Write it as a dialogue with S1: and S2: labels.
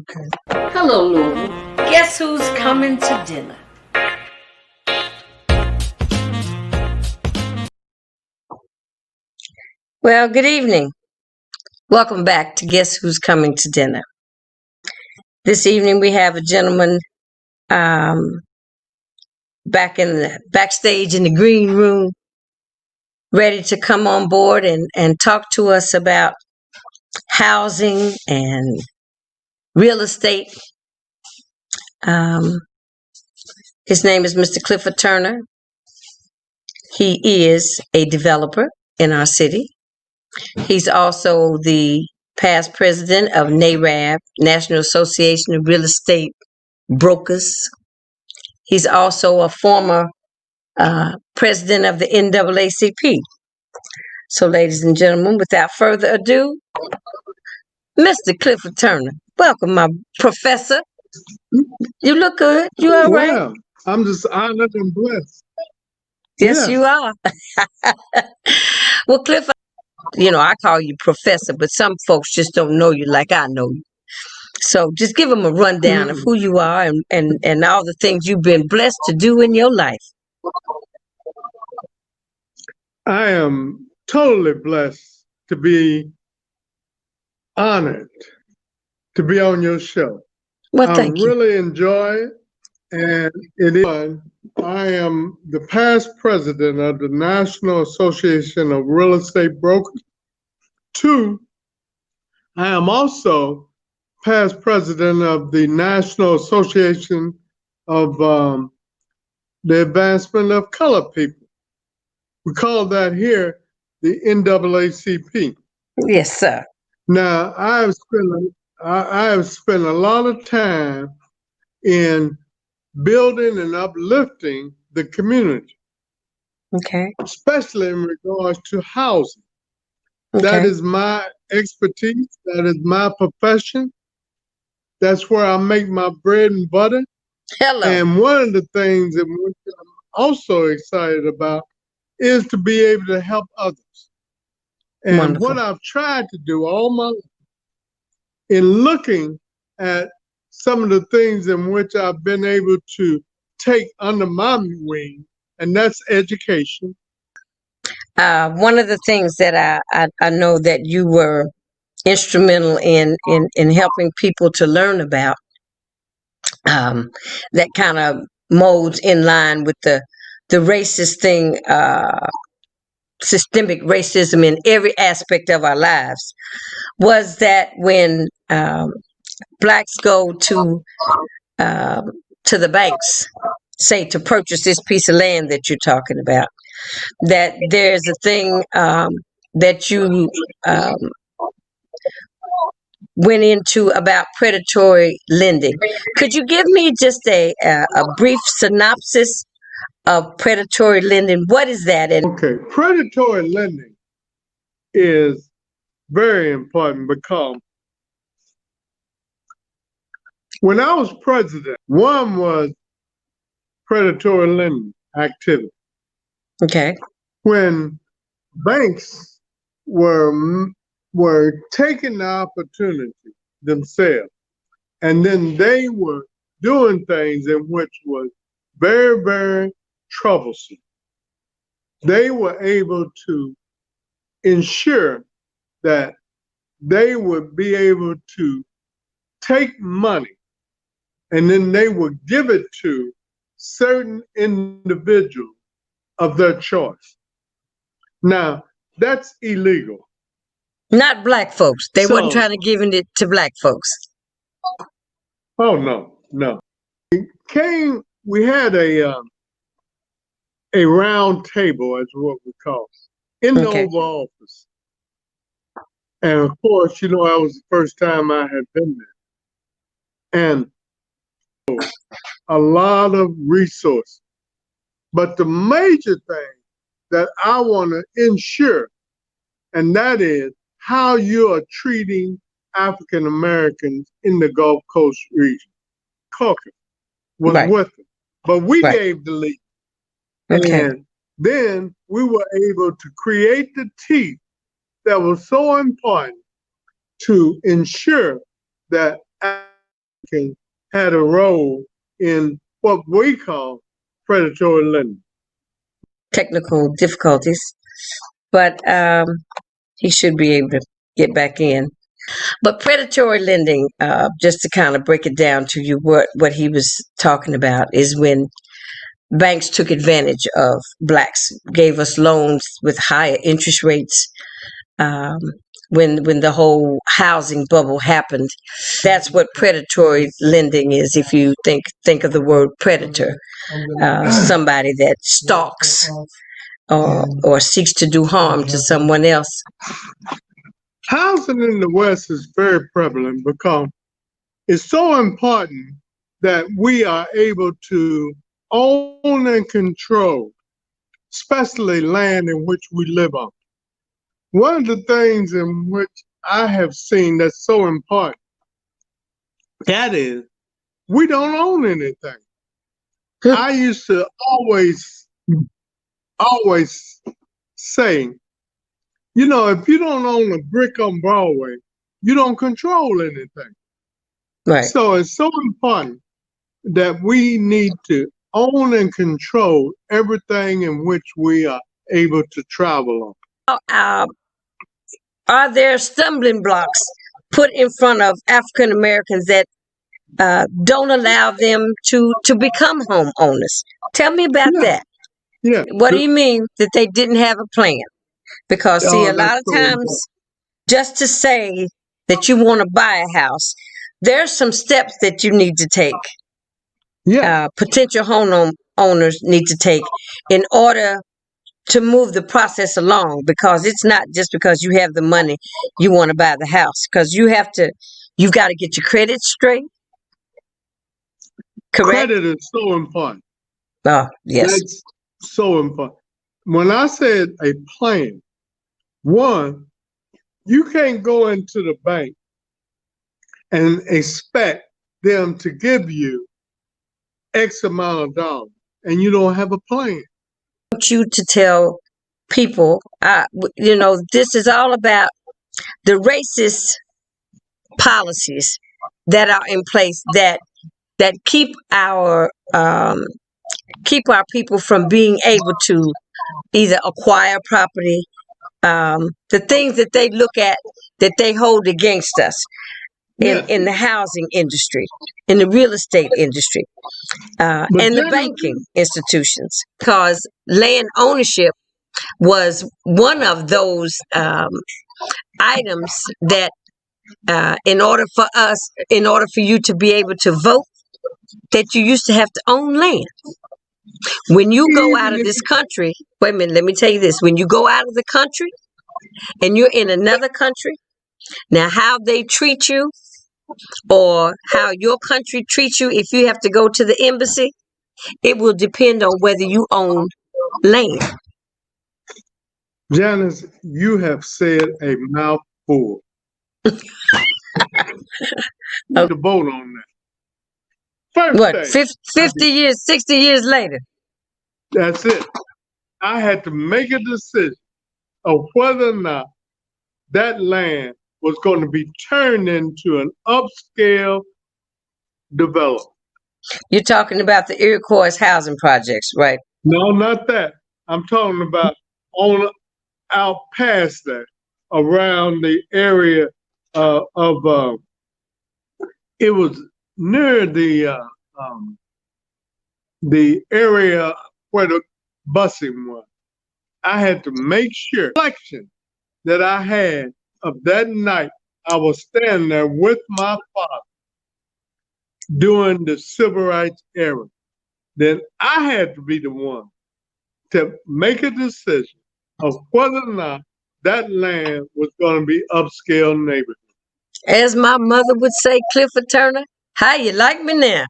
S1: Okay.
S2: Hello, Louisville. Guess who's coming to dinner?
S1: Well, good evening. Welcome back to Guess Who's Coming to Dinner. This evening we have a gentleman back in the backstage in the green room, ready to come on board and talk to us about housing and real estate. His name is Mr. Clifford Turner. He is a developer in our city. He's also the past president of NAREB, National Association of Real Estate Brokers. He's also a former president of the NAACP. So, ladies and gentlemen, without further ado, Mr. Clifford Turner. Welcome, my professor. You look good. You all right?
S3: Well, I'm just honored and blessed.
S1: Yes, you are. Well, Clifford, I call you professor, but some folks just don't know you like I know you. So just give them a rundown of who you are and all the things you've been blessed to do in your life.
S3: I am totally blessed to be honored to be on your show.
S1: Well,
S3: I
S1: thank you.
S3: really enjoy it, and it is. I am the past president of the National Association of Real Estate Brokers. 2, I am also past president of the National Association of the Advancement of Colored People. We call that here the NAACP.
S1: Yes, sir.
S3: Now, I have spent a lot of time in building and uplifting the community,
S1: Okay.
S3: especially in regards to housing.
S1: Okay.
S3: That is my expertise. That is my profession. That's where I make my bread and butter.
S1: Hello.
S3: And one of the things that I'm also excited about is to be able to help others. And
S1: Wonderful.
S3: what I've tried to do all my life in looking at some of the things in which I've been able to take under my wing, and that's education.
S1: One of the things that I know that you were instrumental in helping people to learn about, that kind of molds in line with the racist thing, systemic racism in every aspect of our lives, was that when blacks go to the banks, say to purchase this piece of land that you're talking about, that there's a thing that you went into about predatory lending. Could you give me just a brief synopsis of predatory lending? What is that? And
S3: Okay, predatory lending is very important because when I was president, one was predatory lending activity.
S1: okay,
S3: When banks were taking the opportunity themselves, and then they were doing things in which was very, very troublesome. They were able to ensure that they would be able to take money and then they would give it to certain individuals of their choice. Now, that's illegal.
S1: not black folks. They wasn't
S3: So,
S1: trying to give it to black folks.
S3: oh no. We had a round table, is what we call it, in the
S1: Okay.
S3: Oval Office. And of course, that was the first time I had been there. And a lot of resources. But the major thing that I want to ensure, and that is how you are treating African Americans in the Gulf Coast region. Caucus was
S1: Right.
S3: with them, but we
S1: Right.
S3: gave the lead.
S1: Okay.
S3: And then we were able to create the teeth that was so important to ensure that Americans had a role in what we call predatory lending.
S1: Technical difficulties, but he should be able to get back in. But predatory lending, just to kind of break it down to you, what he was talking about is when banks took advantage of blacks, gave us loans with higher interest rates. When the whole housing bubble happened, that's what predatory lending is. If you think of the word predator, somebody that stalks or seeks to do harm to someone else.
S3: Housing in the West is very prevalent because it's so important that we are able to own and control, especially land in which we live on. One of the things in which I have seen that's so important, that is, we don't own anything. I used to always say, you know, if you don't own a brick on Broadway, you don't control anything.
S1: Right.
S3: So it's so important that we need to own and control everything in which we are able to travel on.
S1: Are there stumbling blocks put in front of African Americans that don't allow them to become homeowners? Tell me about that.
S3: Yeah.
S1: What do you mean that they didn't have a plan? Because see, a lot of times, just to say that you want to buy a house, there's some steps that you need to take.
S3: Yeah.
S1: Potential homeowners need to take in order to move the process along, because it's not just because you have the money you want to buy the house, because you've got to get your credit straight. Correct?
S3: Credit is so important.
S1: Oh, yes.
S3: That's so important. When I said a plan, one, you can't go into the bank and expect them to give you X amount of dollars and you don't have a plan.
S1: I want you to tell people, this is all about the racist policies that are in place that keep our people from being able to either acquire property, the things that they look at that they hold against us in the housing industry, in the real estate industry, and the banking institutions, because land ownership was one of those items that in order for you to be able to vote, that you used to have to own land. When you go out of this country, wait a minute, let me tell you this. When you go out of the country and you're in another country, now how they treat you or how your country treats you, if you have to go to the embassy, it will depend on whether you own land.
S3: Janice, you have said a mouthful. To vote on that. First
S1: what,
S3: thing,
S1: 50 years, 60 years later?
S3: That's it. I had to make a decision of whether or not that land was going to be turned into an upscale development.
S1: You're talking about the Iroquois housing projects, right?
S3: No, not that. I'm talking about out past that, around the area it was near the area where the busing was. I had to make sure that I had of that night. I was standing there with my father during the civil rights era. Then I had to be the one to make a decision of whether or not that land was going to be upscale neighborhood.
S1: As my mother would say, Clifford Turner, how you like me now?